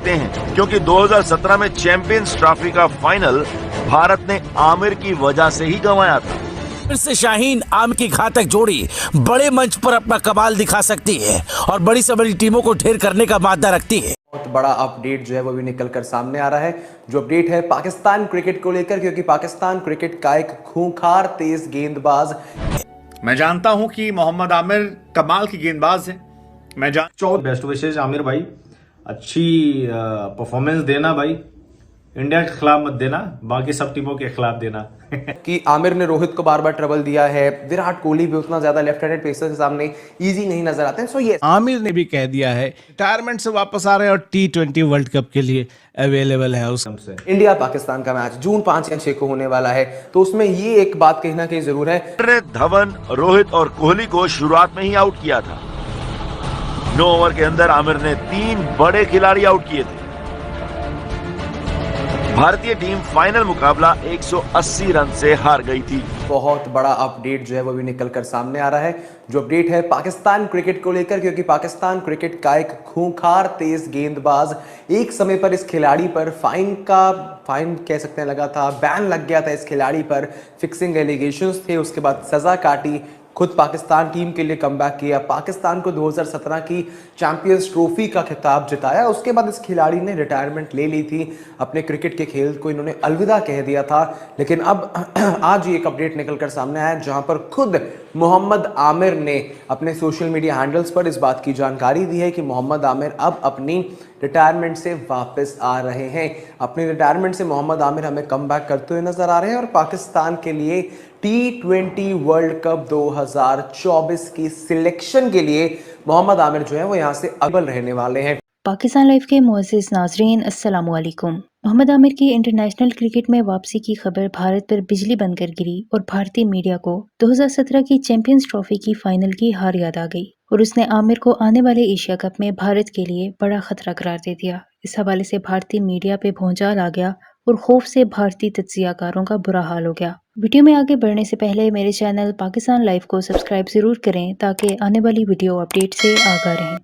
सकते हैं, क्योंकि 2017 में चैंपियंस ट्रॉफी का फाइनल भारत ने आमिर की वजह से ही गंवाया था। फिर से शाहीन आमिर की घातक जोड़ी बड़े मंच पर अपना कमाल दिखा सकती है और बड़ी से बड़ी टीमों को ढेर करने का मादा रखती है। बहुत बड़ा अपडेट जो है वो भी निकल कर सामने आ रहा है। जो अपडेट है पाकिस्तान क्रिकेट को लेकर, क्योंकि पाकिस्तान क्रिकेट का एक खूंखार तेज गेंदबाज, मैं जानता हूं कि मोहम्मद आमिर कमाल की गेंदबाज है। मैं जान बेस्ट विशेष आमिर भाई, अच्छी परफॉर्मेंस देना भाई, इंडिया के खिलाफ मत देना, बाकी सब टीमों के खिलाफ देना। कि आमिर ने रोहित को बार बार ट्रबल दिया है, विराट कोहली भी उतना ज्यादा लेफ्ट हैंडेड पेसर के सामने इजी नहीं नजर आते हैं। सो ये आमिर ने भी कह दिया है रिटायरमेंट से वापस आ रहे हैं और T20 वर्ल्ड कप के लिए अवेलेबल है उस से इंडिया पाकिस्तान का मैच जून 5 या 6 को होने वाला है, तो उसमें ये एक बात कहीं ना कहीं जरूर है। धवन, रोहित और कोहली को शुरुआत में ही आउट किया था। 9 ओवर के अंदर आमिर ने 3 बड़े खिलाड़ी आउट किए थे। भारतीय टीम फाइनल मुकाबला 180 रन से हार गई थी। बहुत बड़ा अपडेट जो है वो भी निकल कर सामने आ रहा है। जो अपडेट है पाकिस्तान क्रिकेट को लेकर, क्योंकि पाकिस्तान क्रिकेट का एक खूंखार तेज गेंदबाज, एक समय पर इस खिलाड़ी पर फाइन कह सकते हैं लगा था, बैन लग गया था इस खिलाड़ी पर, फिक्सिंग एलिगेशंस थे, उसके बाद सजा काटी, खुद पाकिस्तान टीम के लिए कमबैक किया, पाकिस्तान को 2017 की चैंपियंस ट्रॉफी का खिताब जिताया। उसके बाद इस खिलाड़ी ने रिटायरमेंट ले ली थी, अपने क्रिकेट के खेल को इन्होंने अलविदा कह दिया था। लेकिन अब आज एक अपडेट निकलकर सामने आया जहां पर खुद मोहम्मद आमिर ने अपने सोशल मीडिया हैंडल्स पर इस बात की जानकारी दी है कि मोहम्मद आमिर अब अपनी रिटायरमेंट से वापस आ रहे हैं। अपनी रिटायरमेंट से मोहम्मद आमिर हमें कमबैक करते हुए नजर आ रहे हैं और पाकिस्तान के लिए T20 वर्ल्ड कप 2024 की सिलेक्शन के लिए मोहम्मद आमिर जो है वो यहाँ से अव्वल रहने वाले हैं। पाकिस्तान लाइव के मुअज़्ज़िज़ नाज़रीन, अस्सलामु अलैकुम। मोहम्मद आमिर की इंटरनेशनल क्रिकेट में वापसी की खबर भारत पर बिजली बनकर गिरी और भारतीय मीडिया को 2017 की चैंपियंस ट्रॉफी की फाइनल की हार याद आ गई और उसने आमिर को आने वाले एशिया कप में भारत के लिए बड़ा खतरा करार दे दिया। इस हवाले से भारतीय मीडिया पे भौचाल आ गया और खौफ से भारतीय तज्जियाकारों का बुरा हाल हो गया। वीडियो में आगे बढ़ने से पहले मेरे चैनल पाकिस्तान लाइव को सब्सक्राइब जरूर करें ताकि आने वाली वीडियो अपडेट से आगाह रहें।